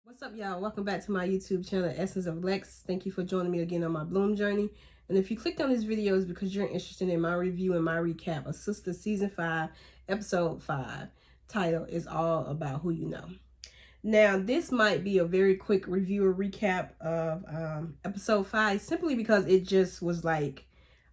What's up, y'all? Welcome back to my YouTube channel, Essence of Lex. Thank you for joining me again on my Bloom journey. And if you clicked on this video, it's because you're interested in my review and my recap of Sistas Season 5, Episode 5. Title is all about who you know. Now, this might be a very quick review or recap of Episode 5, simply because it just was like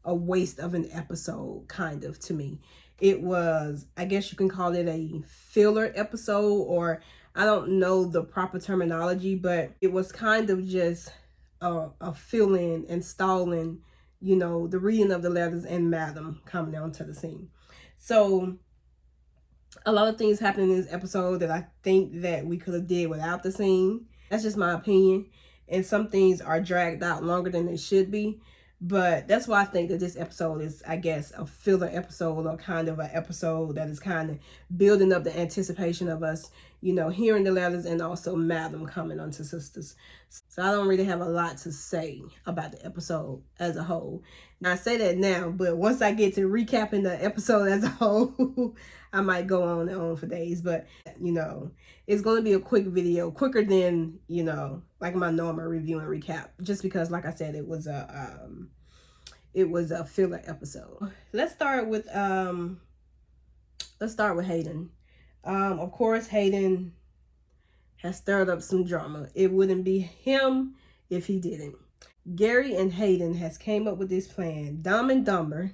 a waste of an episode, kind of, to me. It was, I guess you can call it a filler episode, or I don't know the proper terminology, but it was kind of just a fill-in and stalling, you know, the reading of the letters and Madam coming onto the scene. So a lot of things happened in this episode that I think that we could have did without the scene. That's just my opinion. And some things are dragged out longer than they should be. But that's why I think that this episode is, I guess, a filler episode, or kind of an episode that is kind of building up the anticipation of us, you know, hearing the letters and also Madam coming onto Sistas. So I don't really have a lot to say about the episode as a whole. Now, I say that now, but once I get to recapping the episode as a whole, I might go on and on for days. But, you know, it's going to be a quick video, quicker than, you know, like my normal review and recap, just because, like I said, it was a filler episode. Let's start with Hayden. Of course, Hayden has stirred up some drama. It wouldn't be him if he didn't. Gary and Hayden has came up with this plan. Dumb and Dumber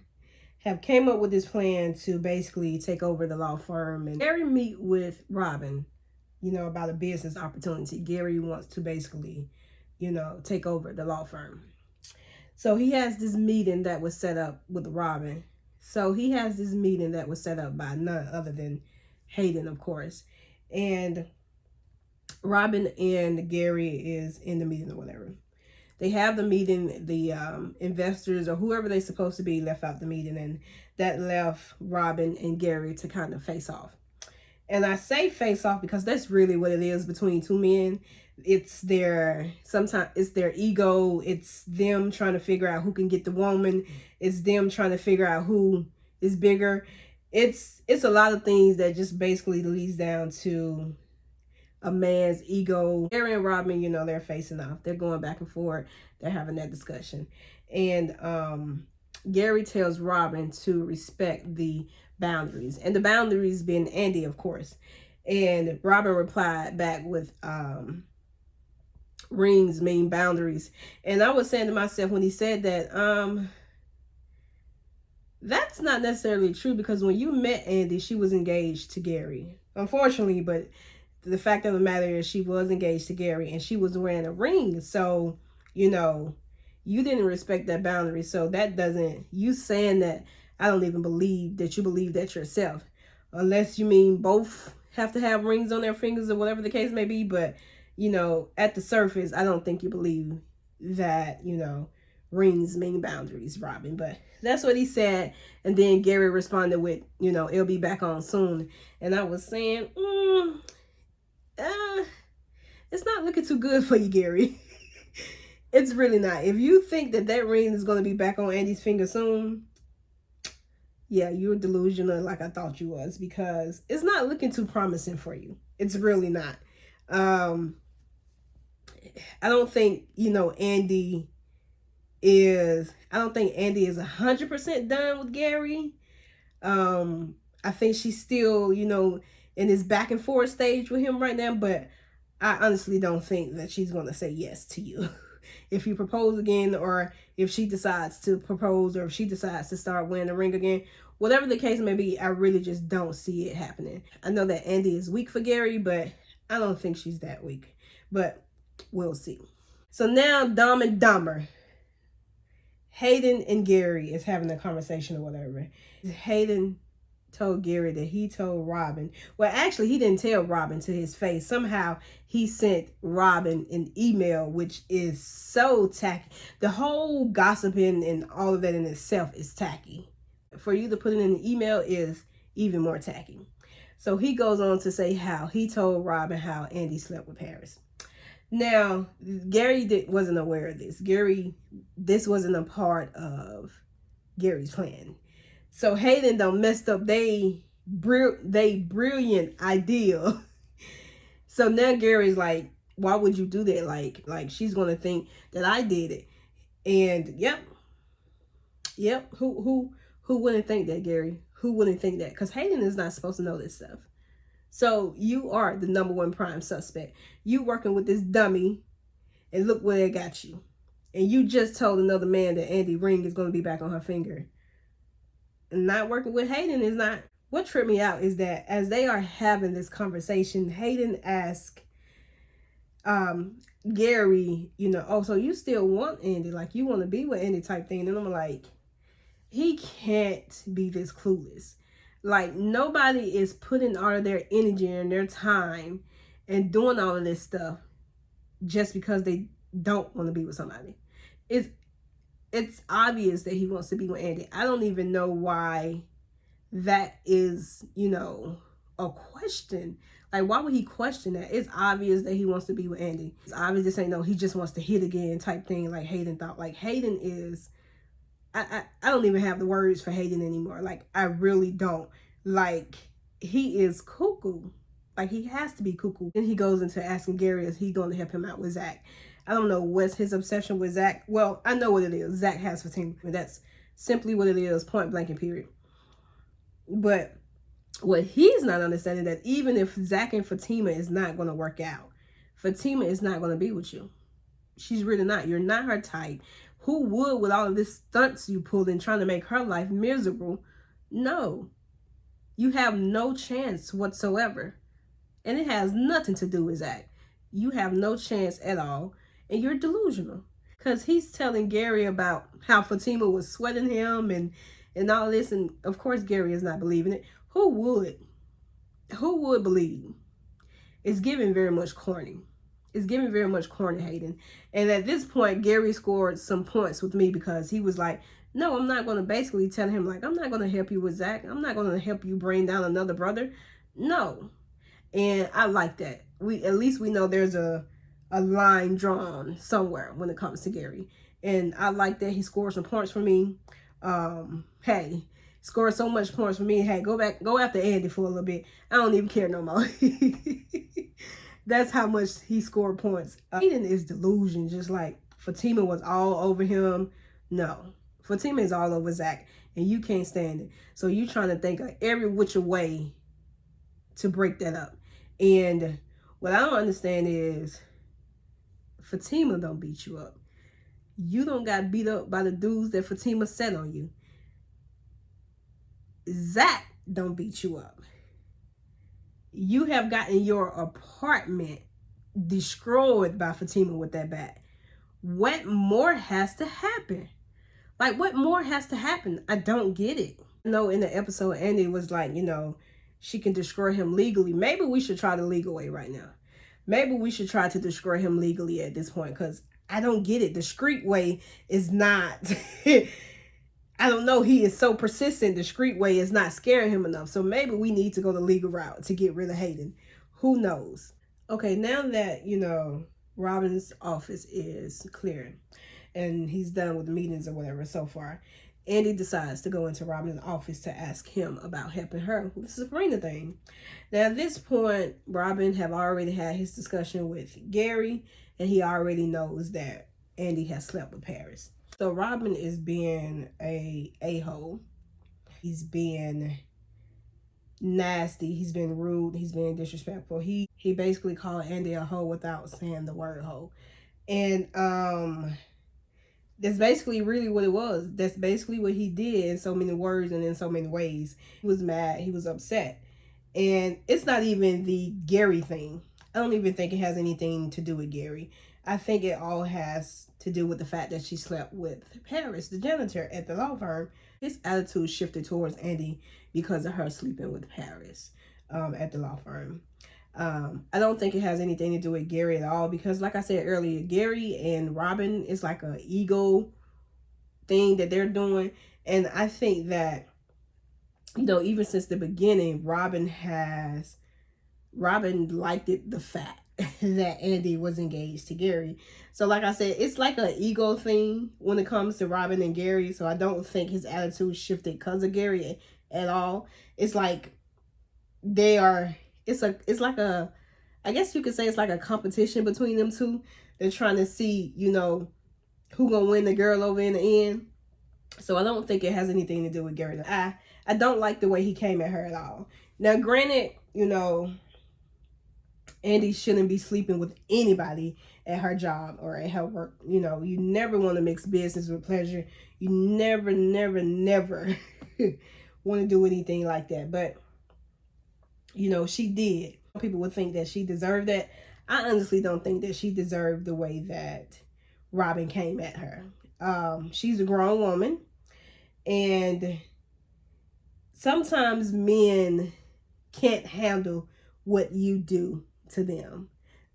have came up with this plan to basically take over the law firm. And Gary meet with Robin, you know, about a business opportunity. Gary wants to basically, you know, take over the law firm. So he has this meeting that was set up with Robin. So he has this meeting that was set up by none other than Hayden, of course. And Robin and Gary is in the meeting or whatever. They have the meeting, the investors or whoever they're supposed to be left out the meeting, and that left Robin and Gary to kind of face off. And I say face off because that's really what it is between two men. Sometimes it's their ego. It's them trying to figure out who can get the woman. It's them trying to figure out who is bigger. It's a lot of things that just basically leads down to a man's ego. Gary and Robin, you know, they're facing off. They're going back and forth. They're having that discussion. And Gary tells Robin to respect the boundaries. And the boundaries being Andi, of course. And Robin replied back with rings mean boundaries. And I was saying to myself when he said that, that's not necessarily true, because when you met Andi, she was engaged to Gary. Unfortunately, but the fact of the matter is she was engaged to Gary and she was wearing a ring. So, you know, you didn't respect that boundary. So that doesn't, you saying that, I don't even believe that you believe that yourself. Unless you mean both have to have rings on their fingers or whatever the case may be. But, you know, at the surface, I don't think you believe that, you know, rings mean boundaries, Robin. But that's what he said. And then Gary responded with, you know, it'll be back on soon. And I was saying, it's not looking too good for you, Gary. It's really not. If you think that that ring is going to be back on Andi's finger soon, yeah, you're delusional like I thought you was, because it's not looking too promising for you. It's really not. I don't think, you know, Andi is 100% done with Gary. I think she's still, you know, in this back and forth stage with him right now, but I honestly don't think that she's going to say yes to you. If you propose again, or if she decides to propose, or if she decides to start wearing the ring again, whatever the case may be, I really just don't see it happening. I know that Andi is weak for Gary, but I don't think she's that weak. But we'll see. So now, Dumb and Dumber. Hayden and Gary is having a conversation or whatever. Hayden told Gary that he told Robin. Well, actually, he didn't tell Robin to his face. Somehow, he sent Robin an email, which is so tacky. The whole gossiping and all of that in itself is tacky. For you to put it in an email is even more tacky. So he goes on to say how he told Robin how Andi slept with Paris. Now, Gary wasn't aware of this. This wasn't a part of Gary's plan. So Hayden done messed up they brilliant idea. So now Gary's like, Why would you do that? Like she's gonna think that I did it. And yep. Who wouldn't think that, Gary? Who wouldn't think that? Because Hayden is not supposed to know this stuff. So you are the number one prime suspect. You working with this dummy, and look where it got you. And you just told another man that Andi ring is going to be back on her finger. And not working with Hayden is not. What tripped me out is that as they are having this conversation, Hayden asked Gary, oh, so you still want Andi, like you want to be with Andi type thing. And I'm like, he can't be this clueless. Like, nobody is putting all of their energy and their time and doing all of this stuff just because they don't want to be with somebody. It's obvious that he wants to be with Andi. I don't even know why that is, a question. Like, why would he question that? It's obvious that he wants to be with Andi. It's obvious this ain't no, he just wants to hit again type thing like Hayden thought. Like, Hayden is, I don't even have the words for Hayden anymore. Like, I really don't. Like, he is cuckoo. Like, he has to be cuckoo. Then he goes into asking Gary, is he going to help him out with Zach? I don't know what's his obsession with Zach. Well, I know what it is. Zach has Fatima. That's simply what it is, point blank and period. But what he's not understanding, that even if Zach and Fatima is not going to work out, Fatima is not going to be with you. She's really not. You're not her type. Who would, with all of this stunts you pulled in trying to make her life miserable? No. You have no chance whatsoever. And it has nothing to do with Zach. You have no chance at all. And you're delusional. Because he's telling Gary about how Fatima was sweating him and all this. And of course, Gary is not believing it. Who would? Who would believe? It's giving very much corny. It's giving very much corny, Hayden. And at this point, Gary scored some points with me because he was like, no, I'm not going to basically tell him, like, I'm not going to help you with Zach. I'm not going to help you bring down another brother. No. And I like that. At least we know there's a line drawn somewhere when it comes to Gary. And I like that he scored some points for me. Hey, scored so much points for me. Hey, go after Andi for a little bit. I don't even care no more. That's how much he scored points. Hayden is delusion, just like Fatima was all over him. No, Fatima is all over Zach, and you can't stand it. So you trying to think of every which way to break that up. And what I don't understand is Fatima don't beat you up. You don't got beat up by the dudes that Fatima set on you. Zach don't beat you up. You have gotten your apartment destroyed by Fatima with that bat. What more has to happen? Like, what more has to happen? I don't get it. I know in the episode, Andi was like, she can destroy him legally. Maybe we should try the legal way right now. Maybe we should try to destroy him legally at this point, because I don't get it. The street way is not... I don't know. He is so persistent. The street way is not scaring him enough. So maybe we need to go the legal route to get rid of Hayden. Who knows? Okay, now that, Robin's office is clear and he's done with the meetings or whatever so far, Andi decides to go into Robin's office to ask him about helping her with the Sabrina thing. Now, at this point, Robin have already had his discussion with Gary, and he already knows that Andi has slept with Paris. So Robin is being a-hole. He's being nasty. He's been rude. He's being disrespectful. He basically called Andi a hoe without saying the word hoe. And that's basically really what it was. That's basically what he did in so many words and in so many ways. He was mad. He was upset. And it's not even the Gary thing. I don't even think it has anything to do with Gary. I think it all has to do with the fact that she slept with Paris, the janitor at the law firm. His attitude shifted towards Andi because of her sleeping with Paris at the law firm. I don't think it has anything to do with Gary at all, because like I said earlier, Gary and Robin is like an ego thing that they're doing. And I think that, even since the beginning, Robin liked it, the fact that Andi was engaged to Gary. So like I said, it's like an ego thing when it comes to Robin and Gary. So I don't think his attitude shifted because of Gary at all. It's like it's like a I guess you could say it's like a competition between them two. They're trying to see, you know, who gonna win the girl over in the end. So I don't think it has anything to do with Gary. I don't like the way he came at her at all. Now, granted, you know, Andi shouldn't be sleeping with anybody at her job or at her work. You know, you never want to mix business with pleasure. You never, never, never want to do anything like that. But, you know, she did. People would think that she deserved that. I honestly don't think that she deserved the way that Robin came at her. She's a grown woman. And sometimes men can't handle what you do to them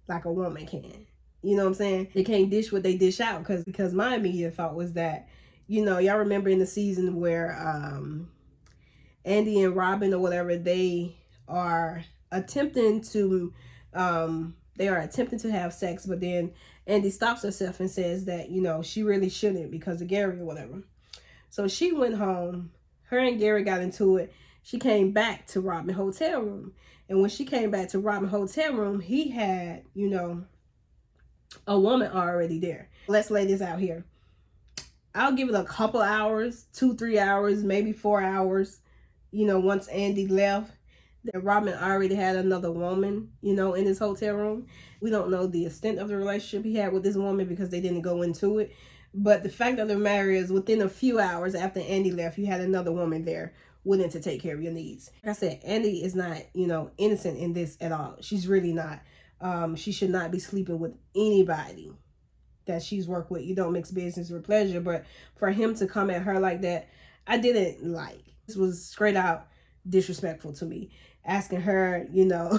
like a woman can. You know what I'm saying? They can't dish what they dish out because my immediate thought was that, you know, y'all remember in the season where Andi and Robin or whatever, they are attempting to have sex, but then Andi stops herself and says that, you know, she really shouldn't because of Gary or whatever. So she went home. Her and Gary got into it. She came back to Robin's hotel room. And when she came back to Robin's hotel room, he had, you know, a woman already there. Let's lay this out here. I'll give it a couple hours, 2-3 hours, maybe 4 hours. You know, once Andi left, that Robin already had another woman, you know, in his hotel room. We don't know the extent of the relationship he had with this woman because they didn't go into it. But the fact of the matter is, within a few hours after Andi left, you had another woman there willing to take care of your needs. Like I said, Andi is not, you know, innocent in this at all. She's really not. She should not be sleeping with anybody that she's worked with. You don't mix business with pleasure. But for him to come at her like that, I didn't like. This was straight out disrespectful to me. Asking her, you know,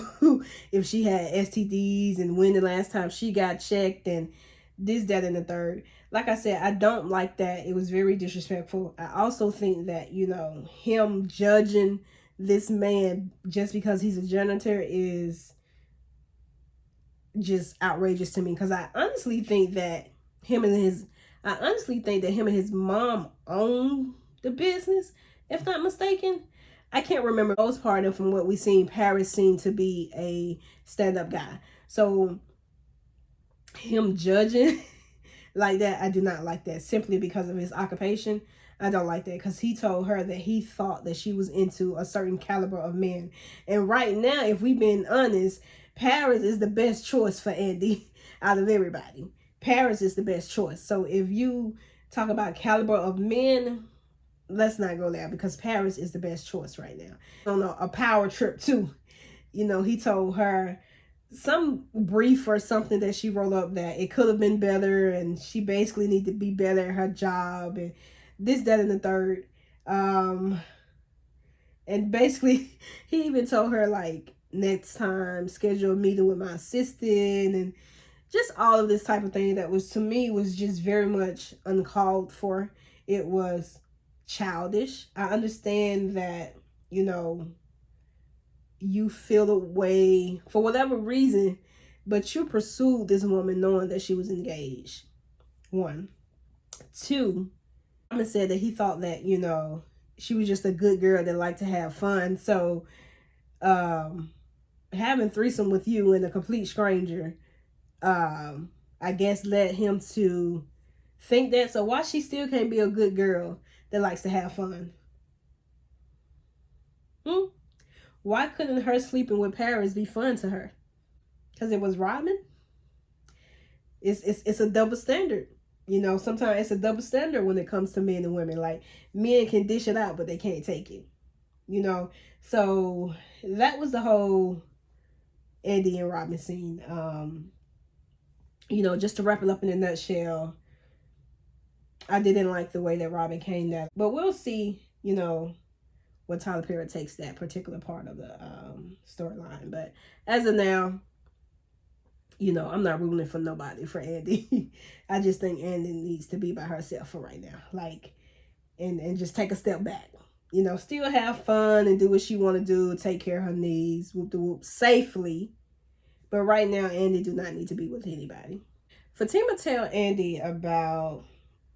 if she had STDs and when the last time she got checked and this, that, and the third. Like I said, I don't like that. It was very disrespectful. I also think that, you know, him judging this man just because he's a janitor is just outrageous to me. Because I honestly think that him and his mom own the business, if not mistaken. I can't remember most part of from what we seen. Paris seemed to be a stand-up guy. So him judging like that, I do not like that. Simply because of his occupation, I don't like that. Because he told her that he thought that she was into a certain caliber of men. And right now, if we've been honest, Paris is the best choice for Andi out of everybody. Paris is the best choice. So if you talk about caliber of men, let's not go there because Paris is the best choice right now. On a power trip too. You know, he told her some brief or something that she wrote up that it could have been better and she basically needed to be better at her job and this, that, and the third. And basically he even told her like next time schedule a meeting with my assistant and just all of this type of thing that was to me was just very much uncalled for. It was childish. I understand that, you know, you feel the way for whatever reason, but you pursued this woman knowing that she was engaged. 1. 2, Robin said that he thought that, you know, she was just a good girl that liked to have fun. So having threesome with you and a complete stranger, I guess led him to think that. So why she still can't be a good girl that likes to have fun? Why couldn't her sleeping with Paris be fun to her? Because it was Robin? It's a double standard. You know, sometimes it's a double standard when it comes to men and women. Like, men can dish it out, but they can't take it. You know? So, that was the whole Andi and Robin scene. You know, just to wrap it up in a nutshell, I didn't like the way that Robin came down. But we'll see, you know, what Tyler Perry takes that particular part of the storyline. But as of now, you know, I'm not rooting for nobody for Andi. I just think Andi needs to be by herself for right now. Like, and just take a step back. You know, still have fun and do what she want to do. Take care of her needs, whoop the whoop, safely. But right now, Andi do not need to be with anybody. Fatima tell Andi about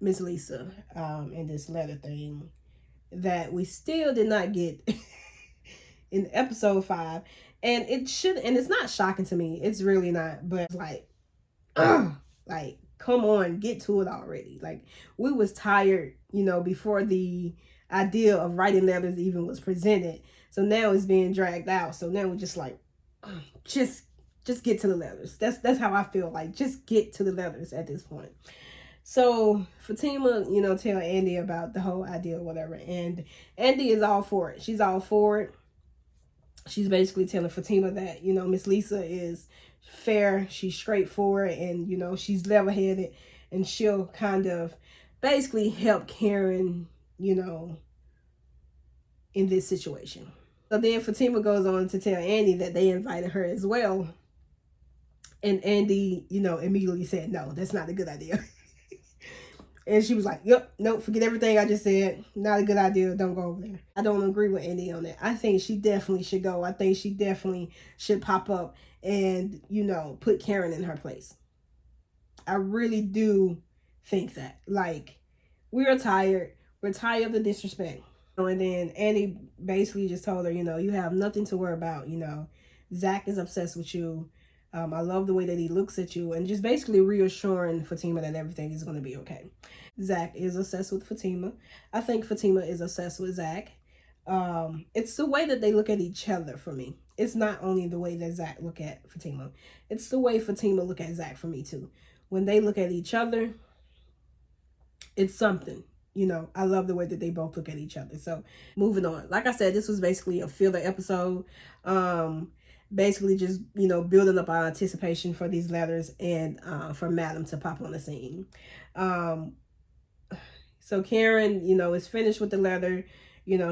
Miss Lisa and this letter thing that we still did not get in episode 5. And it's not shocking to me. It's really not, but it's like, ugh, like, come on, get to it already. Like, we was tired, before the idea of writing letters even was presented. So now it's being dragged out. So now we're just like, just get to the letters. That's how I feel. Like, just get to the letters at this point. So Fatima, tell Andi about the whole idea or whatever. And Andi is all for it. She's all for it. She's basically telling Fatima that, Miss Lisa is fair, she's straightforward, and, she's level-headed, and she'll kind of basically help Karen, in this situation. So then Fatima goes on to tell Andi that they invited her as well. And Andi, immediately said, no, that's not a good idea. And she was like, yep, nope, forget everything I just said. Not a good idea. Don't go over there. I don't agree with Andi on that. I think she definitely should go. I think she definitely should pop up and, put Karen in her place. I really do think that. Like, we're tired. We're tired of the disrespect. And then Andi basically just told her, you have nothing to worry about. Zach is obsessed with you. I love the way that he looks at you, and just basically reassuring Fatima that everything is going to be okay. Zach is obsessed with Fatima. I think Fatima is obsessed with Zach. It's the way that they look at each other for me. It's not only the way that Zach look at Fatima. It's the way Fatima look at Zach for me too. When they look at each other, it's something. I love the way that they both look at each other. So moving on. Like I said, this was basically a filler episode. Basically just, building up our anticipation for these letters and for Madam to pop on the scene. So Karen, is finished with the letter.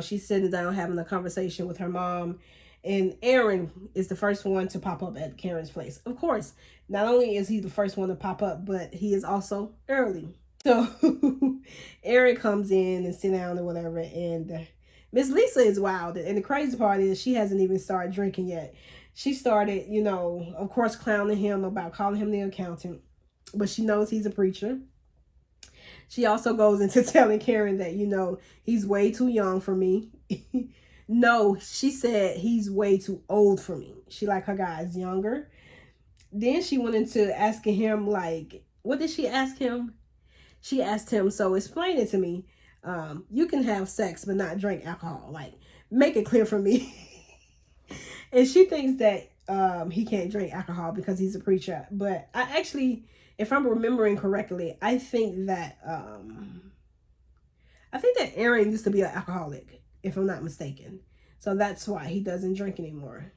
She's sitting down having a conversation with her mom. And Aaron is the first one to pop up at Karen's place. Of course, not only is he the first one to pop up, but he is also early. So Aaron comes in and sit down or whatever. And Miss Lisa is wild. And the crazy part is she hasn't even started drinking yet. She started, of course, clowning him about calling him the accountant. But she knows he's a preacher. She also goes into telling Karen that, he's way too young for me. No, she said he's way too old for me. She like her guys younger. Then she went into asking him, like, what did she ask him? She asked him, so explain it to me. You can have sex but not drink alcohol. Like, make it clear for me. And she thinks that he can't drink alcohol because he's a preacher. But I actually, if I'm remembering correctly, I think that Aaron used to be an alcoholic, if I'm not mistaken. So that's why he doesn't drink anymore.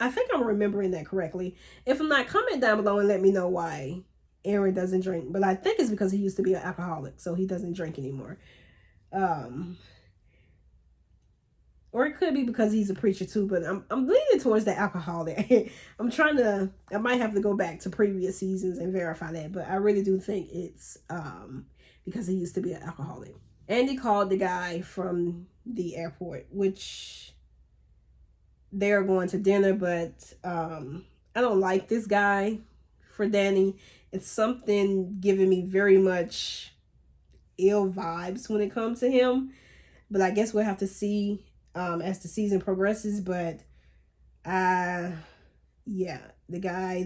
I think I'm remembering that correctly. If I'm not, comment down below and let me know why Aaron doesn't drink. But I think it's because he used to be an alcoholic, so he doesn't drink anymore. Or it could be because he's a preacher too, but I'm leaning towards the alcoholic. I might have to go back to previous seasons and verify that, but I really do think it's because he used to be an alcoholic. Andi called the guy from the airport, which they're going to dinner, but I don't like this guy for Danny. It's something giving me very much ill vibes when it comes to him, but I guess we'll have to see as the season progresses. But yeah, the guy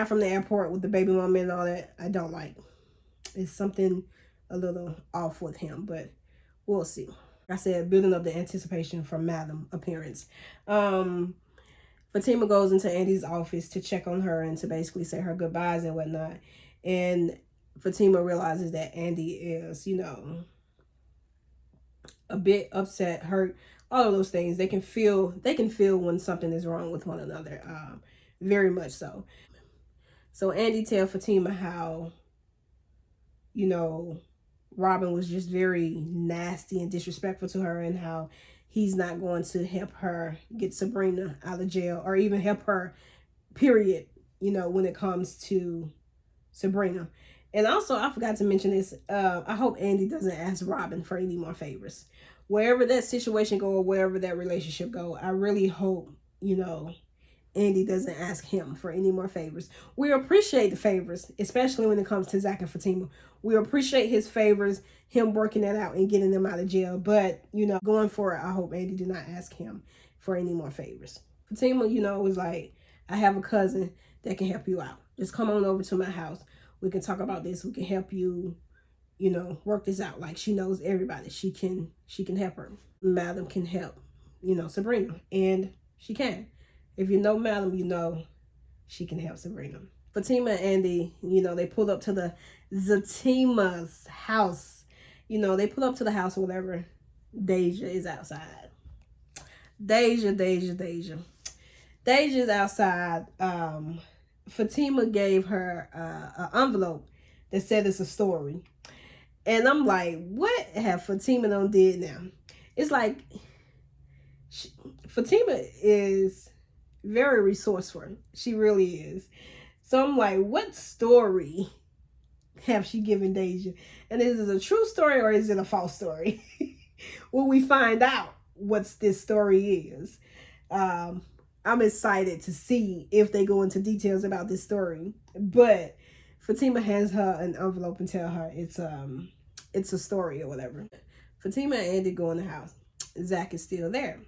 from the airport with the baby mama and all that, I don't like. It's something a little off with him, but we'll see. Like I said, building up the anticipation for Madam appearance. Fatima goes into Andi's office to check on her and to basically say her goodbyes and whatnot. And Fatima realizes that Andi is, a bit upset, hurt, all of those things. They can feel when something is wrong with one another. Very much so. So Andi tells Fatima how, Robin was just very nasty and disrespectful to her, and how he's not going to help her get Sabrina out of jail, or even help her, period, when it comes to Sabrina. And also, I forgot to mention this, I hope Andi doesn't ask Robin for any more favors. Wherever that situation go, or wherever that relationship go, I really hope, Andi doesn't ask him for any more favors. We appreciate the favors, especially when it comes to Zach and Fatima. We appreciate his favors, him working that out and getting them out of jail. But, going forward, I hope Andi do not ask him for any more favors. Fatima, you know, was like, I have a cousin that can help you out. Just come on over to my house. We can talk about this. We can help you, you know, work this out. Like, she knows everybody. She can help her. Madam can help, you know, Sabrina. And she can. If you know Madam, you know she can help Sabrina. Fatima and Andi, you know, they pulled up to the Zatima's house. You know, they pull up to the house or whatever. Deja is outside. Deja is outside. Fatima gave her an envelope that said it's a story. And I'm like, what have Fatima done did now? It's like, Fatima is very resourceful. She really is. So I'm like, what story have she given Deja? And is it a true story or is it a false story? Will we find out what this story is? I'm excited to see if they go into details about this story. But Fatima hands her an envelope and tell her it's a story or whatever. Fatima and Andi go in the house. Zach is still there.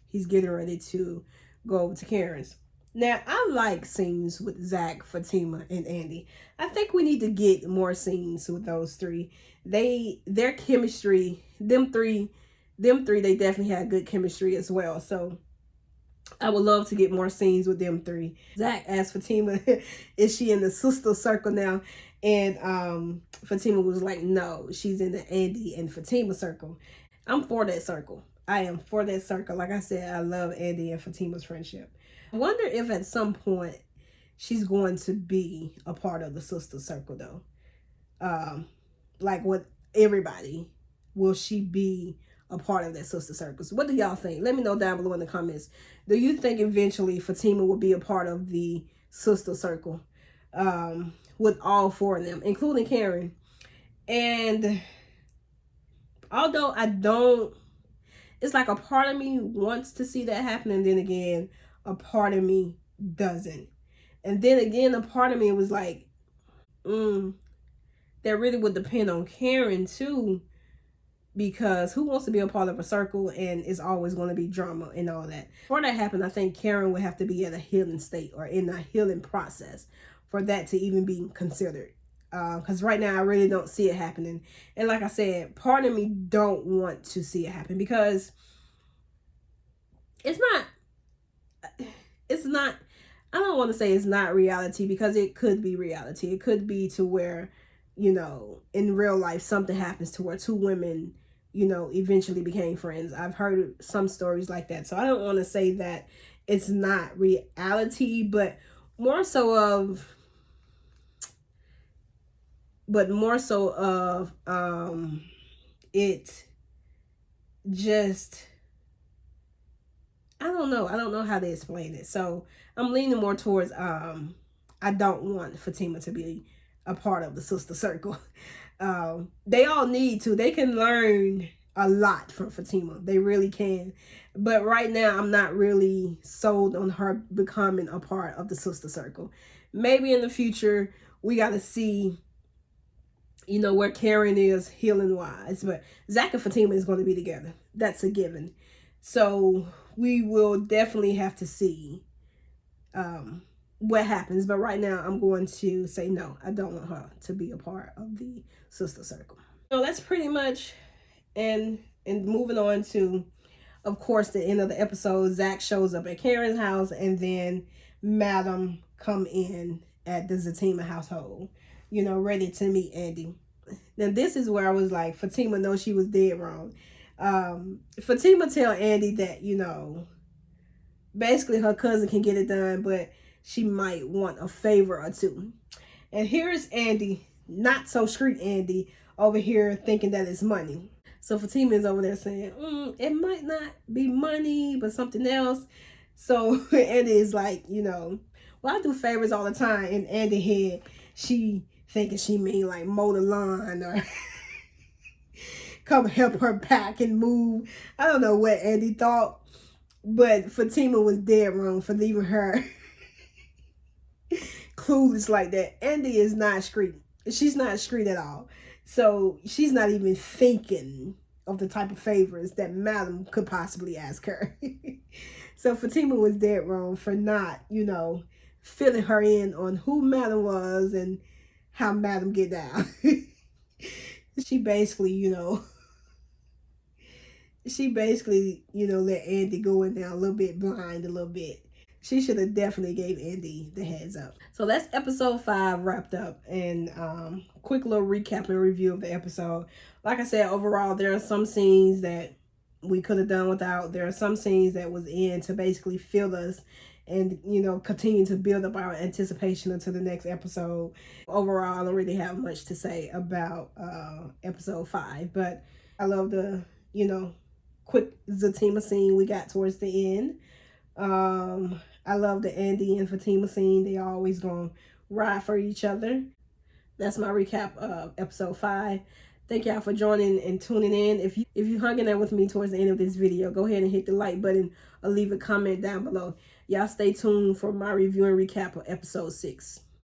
He's getting ready to go over to Karen's. Now, I like scenes with Zach, Fatima, and Andi. I think we need to get more scenes with those three. Their chemistry, them three, they definitely had good chemistry as well. So I would love to get more scenes with them three. Zach asked Fatima, is she in the sister circle now? And Fatima was like, no, she's in the Andi and Fatima circle. I'm for that circle. I am for that circle. Like I said, I love Andi and Fatima's friendship. I wonder if at some point she's going to be a part of the sister circle though. Like with everybody, will she be a part of that sister circle? So what do y'all think? Let me know down below in the comments. Do you think eventually Fatima will be a part of the sister circle? With all four of them, including Karen. And although I don't, it's like a part of me wants to see that happen, and then again, a part of me doesn't. And then again, a part of me was like, that really would depend on Karen too, because who wants to be a part of a circle and it's always going to be drama and all that. For that happen, I think Karen would have to be at a healing state or in a healing process for that to even be considered. Because right now I really don't see it happening. And like I said, part of me don't want to see it happen because it's not, I don't want to say it's not reality, because it could be reality. It could be to where, you know, in real life, something happens to where two women, you know, eventually became friends. I've heard some stories like that. So I don't want to say that it's not reality, but more so of it just, I don't know how to explain it. So I'm leaning more towards I don't want Fatima to be a part of the sister circle. They all need to. They can learn a lot from Fatima. They really can. But right now, I'm not really sold on her becoming a part of the sister circle. Maybe in the future, we got to see, you know, where Karen is healing wise. But Zach and Fatima is going to be together. That's a given. So we will definitely have to see what happens. But right now, I'm going to say no. I don't want her to be a part of the sister circle. So that's pretty much, and moving on to, of course, the end of the episode. Zach shows up at Karen's house, and then Madam come in at the Zatima household, you know, ready to meet Andi. Now, this is where I was like, Fatima knows she was dead wrong. Fatima tell Andi that, you know, basically her cousin can get it done, but she might want a favor or two. And here's Andi, not so street Andi, over here thinking that it's money. So Fatima is over there saying, it might not be money, but something else. So Andi is like, you know, well, I do favors all the time. And Andi head, she thinking she mean like mow the lawn or come help her pack and move. I don't know what Andi thought, but Fatima was dead wrong for leaving her clueless like that. Andi is not street. She's not street at all. So she's not even thinking of the type of favors that Madam could possibly ask her. So Fatima was dead wrong for not, filling her in on who Madam was and how Madam get down. She basically, let Andi go in there a little bit blind a little bit. She should have definitely gave Andi the heads up. So that's episode 5 wrapped up, and quick little recap and review of the episode. Like I said, overall, there are some scenes that we could have done without. There are some scenes that was in to basically fill us and, continue to build up our anticipation until the next episode. Overall, I don't really have much to say about episode 5, but I love the, quick Zatima scene we got towards the end. I love the Andi and Fatima scene. They always gonna ride for each other. That's my recap of episode 5. Thank y'all for joining and tuning in. If you hung in there with me towards the end of this video, go ahead and hit the like button or leave a comment down below. Y'all stay tuned for my review and recap of episode 6.